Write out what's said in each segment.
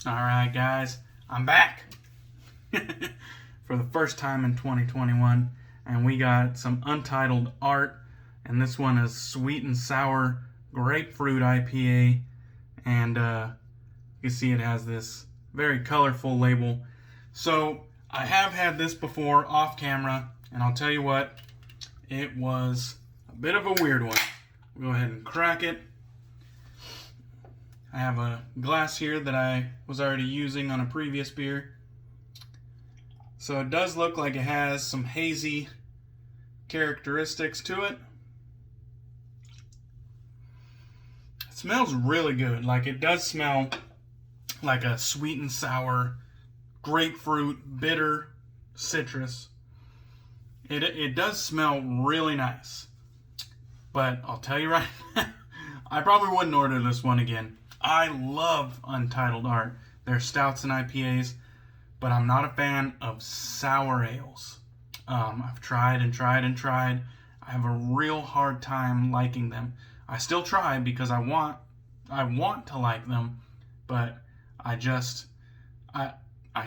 Alright guys, I'm back for the first time in 2021, and we got some Untitled art, and this one is Sweet and Sour Grapefruit IPA, and you can see it has this very colorful label. So I have had this before off camera, and I'll tell you what, it was a bit of a weird one. We'll go ahead and crack it. I have a glass here that I was already using on a previous beer. So it does look like it has some hazy characteristics to it. It smells really good. Like, it does smell like a sweet and sour grapefruit, bitter citrus. It does smell really nice. But I'll tell you right now, I probably wouldn't order this one again. I love Untitled art. They're stouts and IPAs, but I'm not a fan of sour ales. I've tried and tried and tried. I have a real hard time liking them. I still try because I want to like them, but I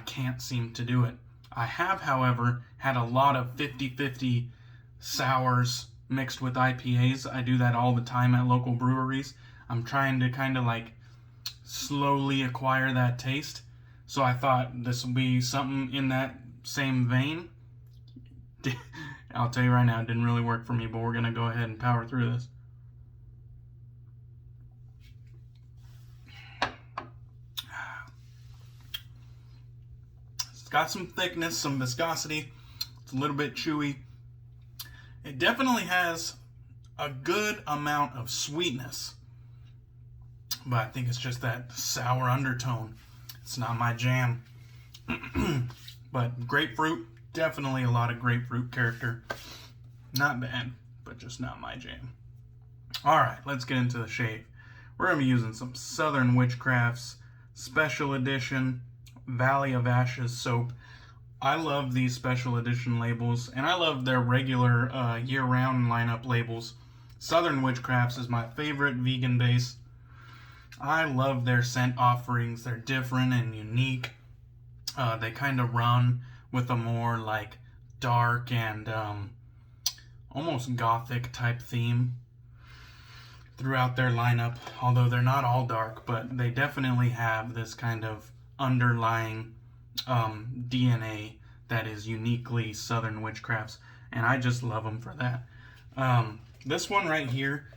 can't seem to do it. I have, however, had a lot of 50-50 sours mixed with IPAs. I do that all the time at local breweries. I'm trying to kind of like slowly acquire that taste. So I thought this would be something in that same vein. I'll tell you right now, it didn't really work for me, but we're going to go ahead and power through this. It's got some thickness, some viscosity. It's a little bit chewy. It definitely has a good amount of sweetness, but I think it's just that sour undertone. It's not my jam. But grapefruit, definitely a lot of grapefruit character. Not bad, but just not my jam. Alright, let's get into the shave. We're going to be using some Southern Witchcrafts Special Edition Valley of Ashes soap. I love these special edition labels, and I love their regular year-round lineup labels. Southern Witchcrafts is my favorite vegan base. I love their scent offerings. They're different and unique. They kind of run with a more like dark and almost gothic type theme throughout their lineup. Although they're not all dark, but they definitely have this kind of underlying DNA that is uniquely Southern Witchcrafts, and I just love them for that. This one right here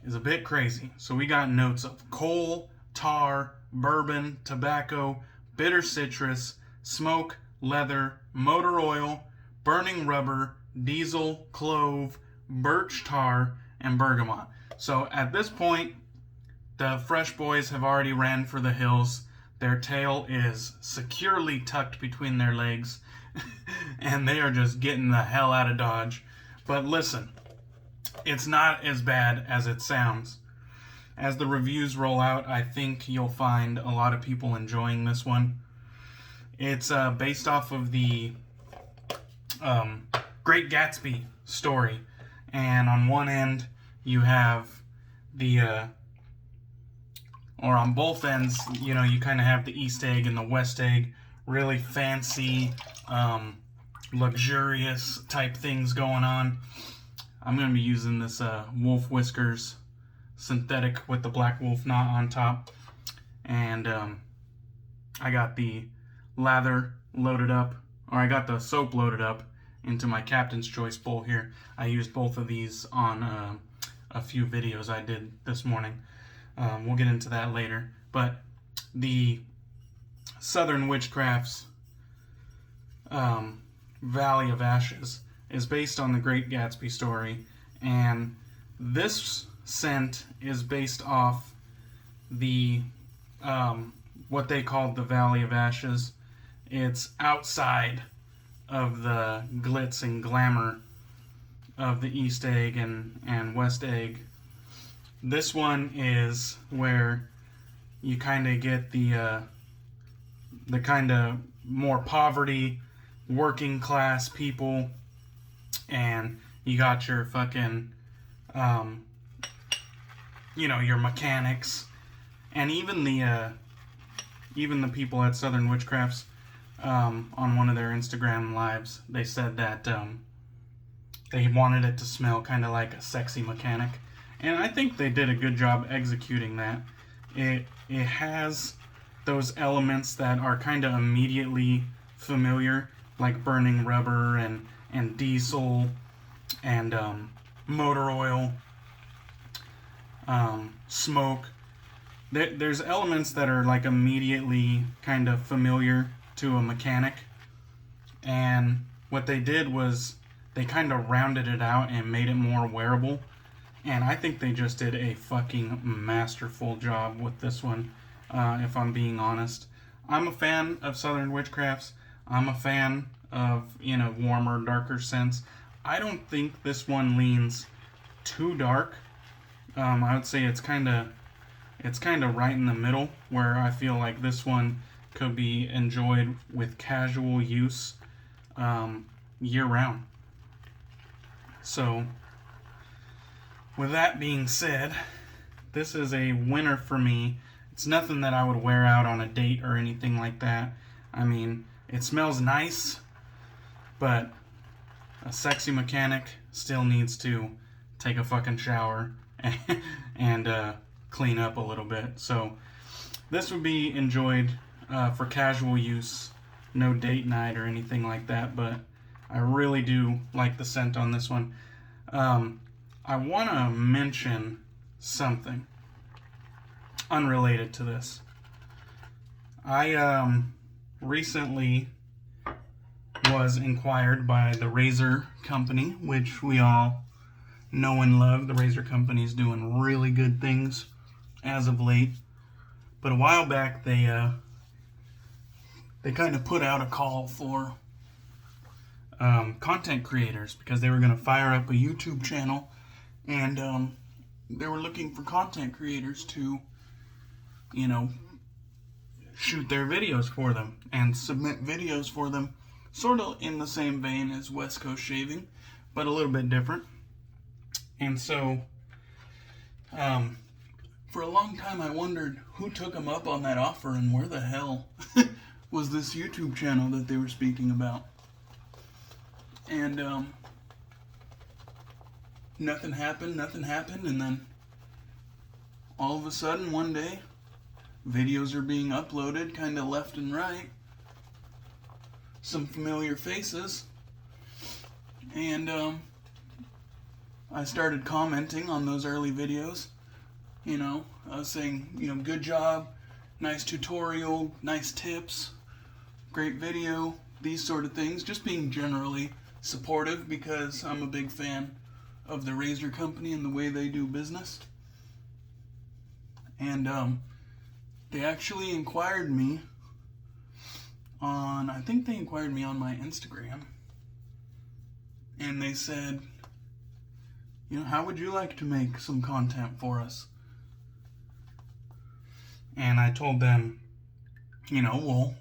is a bit crazy. So we got notes of coal, tar, bourbon, tobacco, bitter citrus, smoke, leather, motor oil, burning rubber, diesel, clove, birch tar, and bergamot. So at this point, the Fresh Boys have already ran for the hills. Their tail is securely tucked between their legs, and they are just getting the hell out of Dodge. But listen, it's not as bad as it sounds. As the reviews roll out, I think you'll find a lot of people enjoying this one. It's based off of the Great Gatsby story. And on one end, you have the, or on both ends, you know, you kind of have the East Egg and the West Egg. Really fancy, luxurious type things going on. I'm going to be using this Wolf Whiskers synthetic with the black wolf knot on top. And I got the lather loaded up, or I got the soap loaded up into my Captain's Choice bowl here. I used both of these on a few videos I did this morning. We'll get into that later. But the Southern Witchcrafts Valley of Ashes is based on the Great Gatsby story, and this scent is based off the what they called the Valley of Ashes. It's outside of the glitz and glamour of the East Egg and West Egg. This one is where you kind of get the kind of more poverty, working class people, and you got your fucking you know, your mechanics, and even the even the people at Southern Witchcrafts, on one of their Instagram lives, they said that they wanted it to smell kind of like a sexy mechanic. And I think they did a good job executing that. It has those elements that are kind of immediately familiar, like burning rubber and diesel and motor oil, smoke. There's elements that are like immediately kind of familiar to a mechanic. And what they did was they kind of rounded it out and made it more wearable. And I think they just did a fucking masterful job with this one, if I'm being honest. I'm a fan of Southern Witchcrafts. I'm a fan of, warmer, darker scents. I don't think this one leans too dark. I would say it's kind of right in the middle, where I feel like this one could be enjoyed with casual use year-round. So, with that being said, this is a winner for me. It's nothing that I would wear out on a date or anything like that. I mean, it smells nice, but a sexy mechanic still needs to take a fucking shower and clean up a little bit. So this would be enjoyed for casual use, no date night or anything like that, but I really do like the scent on this one. I want to mention something unrelated to this. I recently was inquired by the Razor Company, which we all know and love. The Razor Company is doing really good things as of late. But a while back, they kind of put out a call for content creators, because they were going to fire up a YouTube channel, and they were looking for content creators to, shoot their videos for them and submit videos for them, sort of in the same vein as West Coast Shaving, but a little bit different. And so, for a long time I wondered who took them up on that offer and where the hell was this YouTube channel that they were speaking about. And nothing happened, and then all of a sudden one day, videos are being uploaded kind of left and right. Some familiar faces. And I started commenting on those early videos. I was saying, good job, nice tutorial, nice tips, great video, these sort of things. Just being generally supportive, because I'm a big fan of the Razor Company and the way they do business. And they actually inquired me on, I think they inquired me on my Instagram. And they said, how would you like to make some content for us? And I told them, well,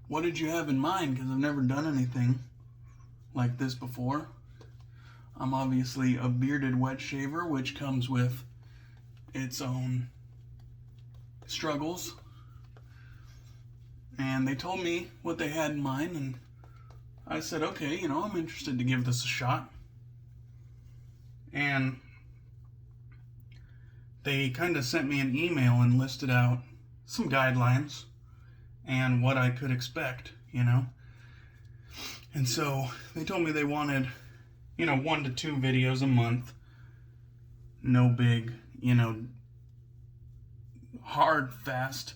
what did you have in mind? Because I've never done anything like this before. I'm obviously a bearded wet shaver, which comes with its own struggles. And they told me what they had in mind, and I said, okay, I'm interested to give this a shot. And they kind of sent me an email and listed out some guidelines and what I could expect, And so they told me they wanted, 1 to 2 videos a month. No big, hard, fast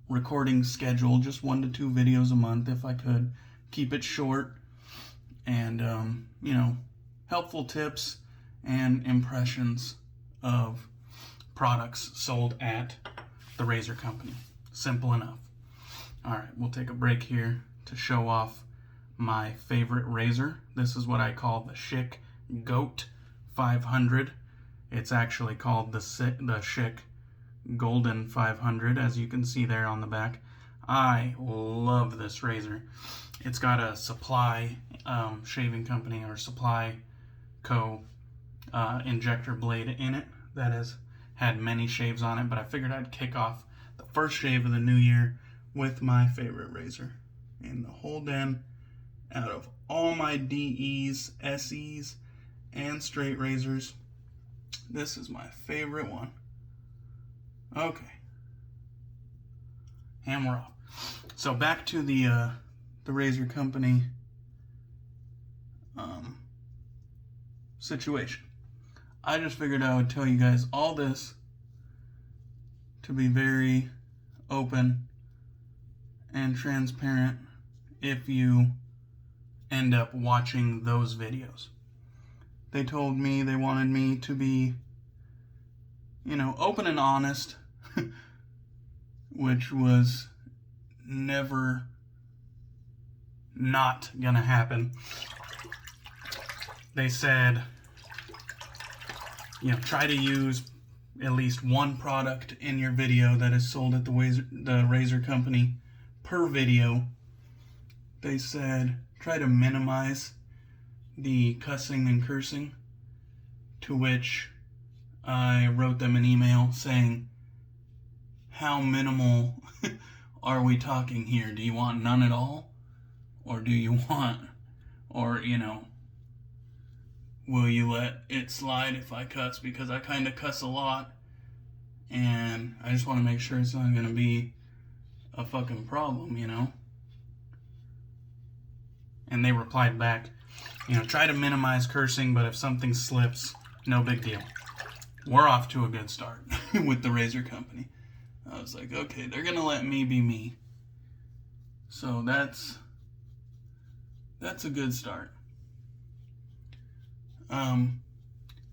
recording schedule. Just 1 to 2 videos a month if I could. Keep it short. And, helpful tips and impressions of products sold at the Razor Company. Simple enough. Alright, we'll take a break here to show off my favorite razor. This is what I call the Schick Goat 500. It's actually called the Schick Golden 500, as you can see there on the back. I love this razor. It's got a Supply shaving company, or Supply Co. Injector blade in it that has had many shaves on it, but I figured I'd kick off the first shave of the new year with my favorite razor in the whole den. Out of all my DEs, SEs, and straight razors, this is my favorite one. Okay. And we're off. So back to the razor company situation. I just figured I would tell you guys all this to be very open and transparent if you end up watching those videos. They told me they wanted me to be, open and honest, which was never not gonna happen. They said, try to use at least one product in your video that is sold at the razor company per video. They said, try to minimize the cussing and cursing, to which I wrote them an email saying, how minimal are we talking here? Do you want none at all? Or do you want, will you let it slide if I cuss? Because I kind of cuss a lot, and I just want to make sure it's not going to be a fucking problem, And they replied back, try to minimize cursing, but if something slips, no big deal. We're off to a good start with the razor company. I was like, okay, they're going to let me be me. So that's a good start. And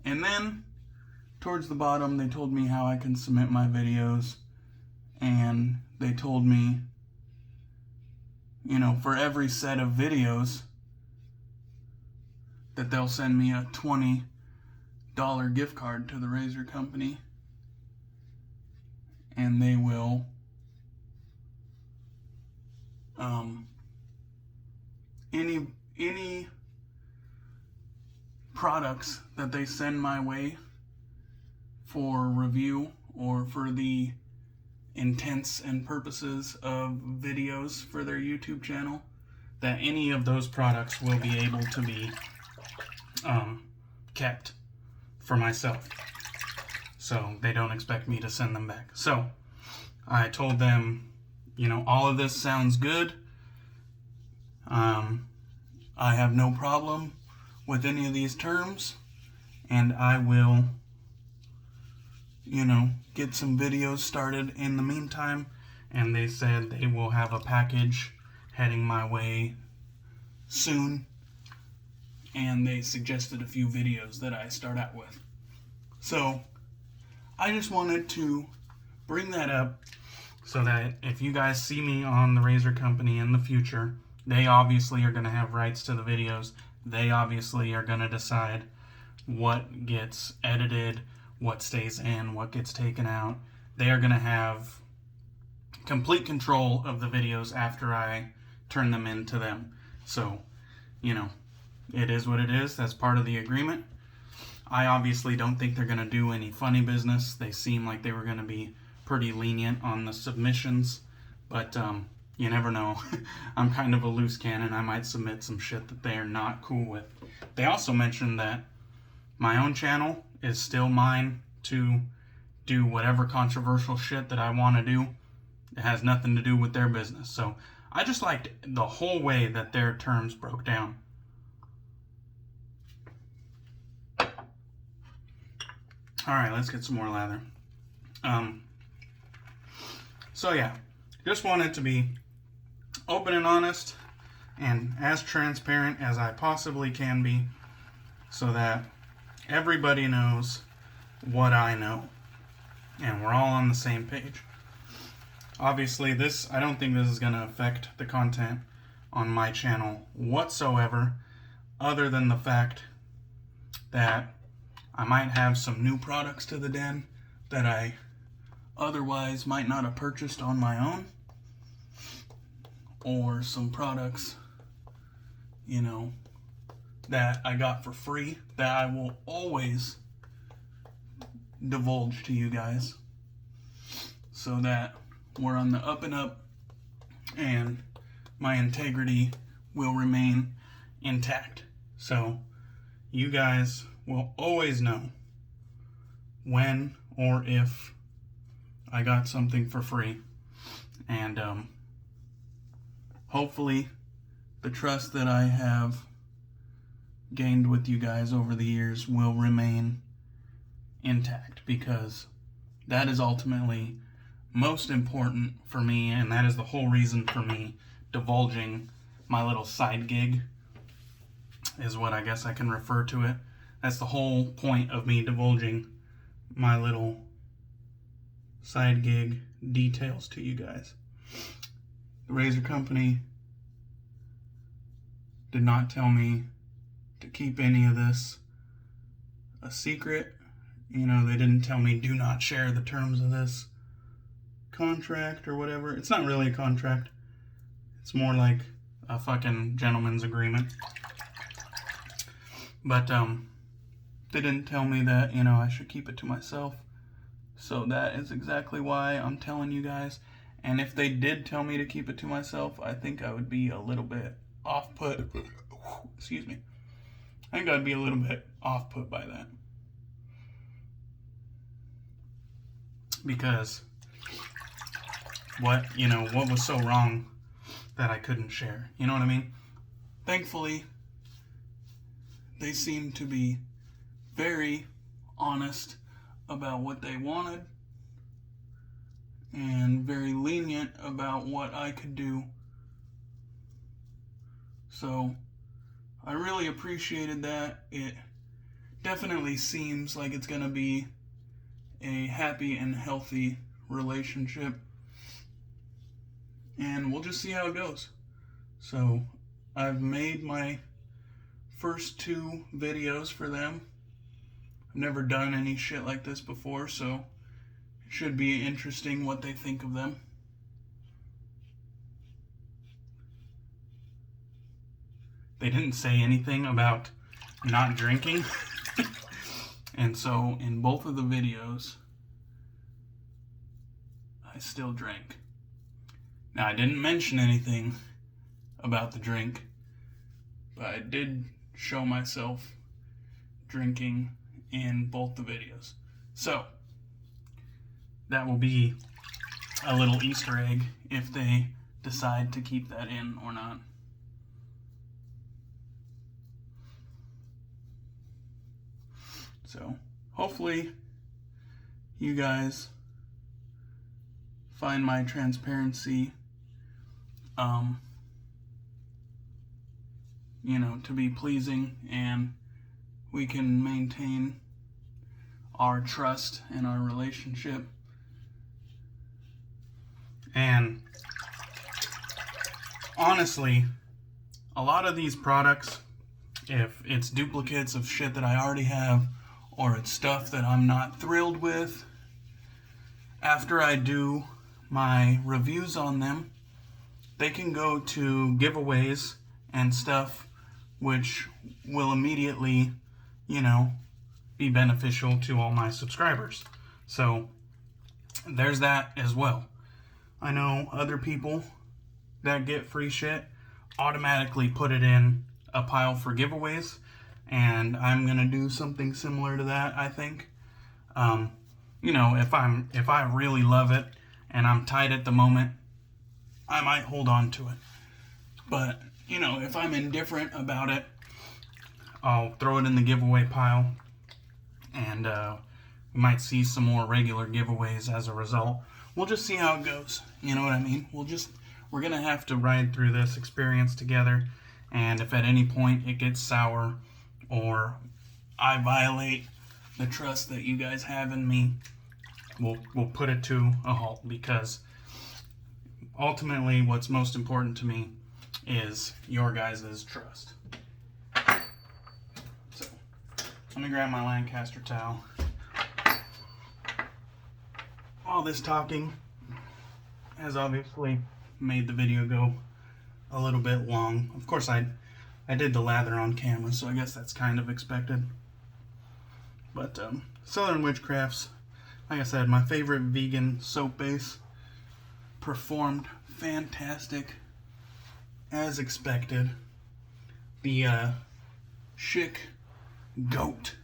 then towards the bottom, they told me how I can submit my videos, and they told me, for every set of videos, that they'll send me a $20 gift card to the razor company, and they will any products that they send my way for review or for the intents and purposes of videos for their YouTube channel, that any of those products will be able to be kept for myself. So they don't expect me to send them back. So I told them, all of this sounds good. I have no problem with any of these terms, and I will, get some videos started in the meantime. And they said they will have a package heading my way soon, and they suggested a few videos that I start out with. So I just wanted to bring that up so that if you guys see me on the razor company in the future, they obviously are going to have rights to the videos. They obviously are going to decide what gets edited, what stays in, what gets taken out. They are going to have complete control of the videos after I turn them into them. So, it is what it is. That's part of the agreement. I obviously don't think they're going to do any funny business. They seem like they were going to be pretty lenient on the submissions, but you never know. I'm kind of a loose cannon. I might submit some shit that they're not cool with. They also mentioned that my own channel is still mine to do whatever controversial shit that I want to do. It has nothing to do with their business. So I just liked the whole way that their terms broke down. Alright, let's get some more lather. So yeah, just wanted to be open and honest and as transparent as I possibly can be so that everybody knows what I know and we're all on the same page. Obviously, I don't think this is going to affect the content on my channel whatsoever, other than the fact that I might have some new products to the den that I otherwise might not have purchased on my own, or some products, that I got for free that I will always divulge to you guys so that we're on the up and up and my integrity will remain intact. So you guys will always know when or if I got something for free. And hopefully the trust that I have gained with you guys over the years will remain intact, because that is ultimately most important for me, and that is the whole reason for me divulging my little side gig, is what I guess I can refer to it. That's the whole point of me divulging my little side gig details to you guys. The razor company did not tell me to keep any of this a secret. You know, they didn't tell me do not share the terms of this contract or whatever. It's not really a contract. It's more like a fucking gentleman's agreement. But they didn't tell me that, you know, I should keep it to myself. So that is exactly why I'm telling you guys. And if they did tell me to keep it to myself, I think I would be a little bit off-put. Excuse me. I think I'd be a little bit off-put by that. Because what was so wrong that I couldn't share? You know what I mean? Thankfully, they seem to be very honest about what they wanted and very lenient about what I could do. So I really appreciated that. It definitely seems like it's going to be a happy and healthy relationship, and we'll just see how it goes. So I've made my first 2 videos for them. I've never done any shit like this before, so it should be interesting what they think of them. They didn't say anything about not drinking. And so in both of the videos, I still drank. Now, I didn't mention anything about the drink, but I did show myself drinking in both the videos. So that will be a little Easter egg if they decide to keep that in or not. So hopefully you guys find my transparency, to be pleasing, and we can maintain our trust and our relationship. And honestly, a lot of these products, if it's duplicates of shit that I already have, or it's stuff that I'm not thrilled with, after I do my reviews on them, they can go to giveaways and stuff, which will immediately, be beneficial to all my subscribers. So there's that as well. I know other people that get free shit automatically put it in a pile for giveaways, and I'm gonna do something similar to that, I think. If I really love it and I'm tight at the moment, I might hold on to it. But, if I'm indifferent about it, I'll throw it in the giveaway pile, and we might see some more regular giveaways as a result. We'll just see how it goes. You know what I mean? We're gonna have to ride through this experience together, and if at any point it gets sour or I violate the trust that you guys have in me, we'll put it to a halt, because ultimately what's most important to me is your guys' trust. So let me grab my Lancaster towel. All this talking has obviously made the video go a little bit long. Of course, I did the lather on camera, so I guess that's kind of expected. But Southern Witchcrafts, like I said, my favorite vegan soap base, performed fantastic, as expected. The Schick Goat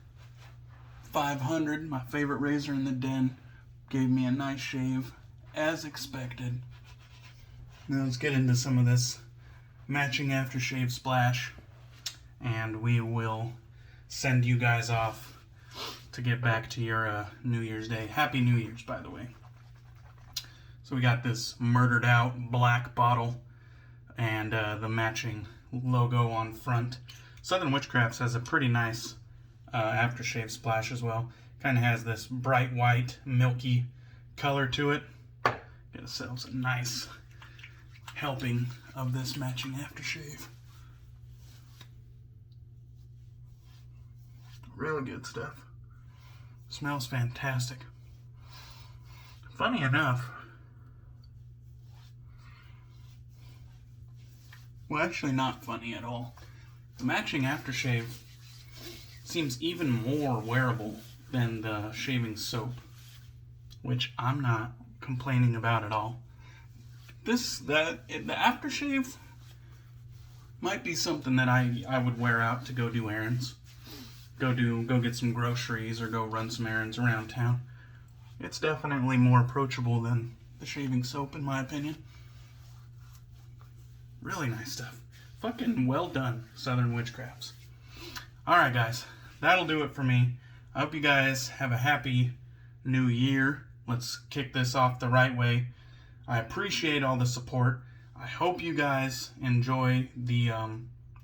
500, my favorite razor in the den, gave me a nice shave, as expected. Now let's get into some of this matching aftershave splash, and we will send you guys off to get back to your New Year's Day. Happy New Year's, by the way. So we got this murdered out black bottle and the matching logo on front. Southern Witchcrafts has a pretty nice aftershave splash as well. Kind of has this bright white, milky color to it. Get ourselves a nice helping of this matching aftershave. Really good stuff. Smells fantastic. Funny enough, well, actually not funny at all. The matching aftershave seems even more wearable than the shaving soap, which I'm not complaining about at all. The aftershave might be something that I would wear out to go do errands. Go get some groceries or go run some errands around town. It's definitely more approachable than the shaving soap, in my opinion. Really nice stuff. Fucking well done, Southern Witchcrafts. Alright guys, that'll do it for me. I hope you guys have a happy new year. Let's kick this off the right way. I appreciate all the support. I hope you guys enjoy the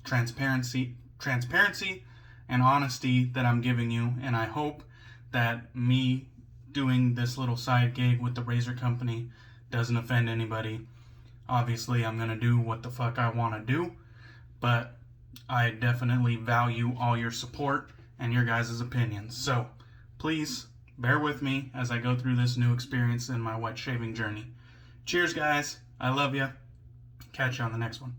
transparency and honesty that I'm giving you, and I hope that me doing this little side gig with the razor company doesn't offend anybody. Obviously, I'm gonna do what the fuck I want to do, but I definitely value all your support and your guys' opinions. So please bear with me as I go through this new experience in my wet shaving journey. Cheers, guys. I love you. Catch you on the next one.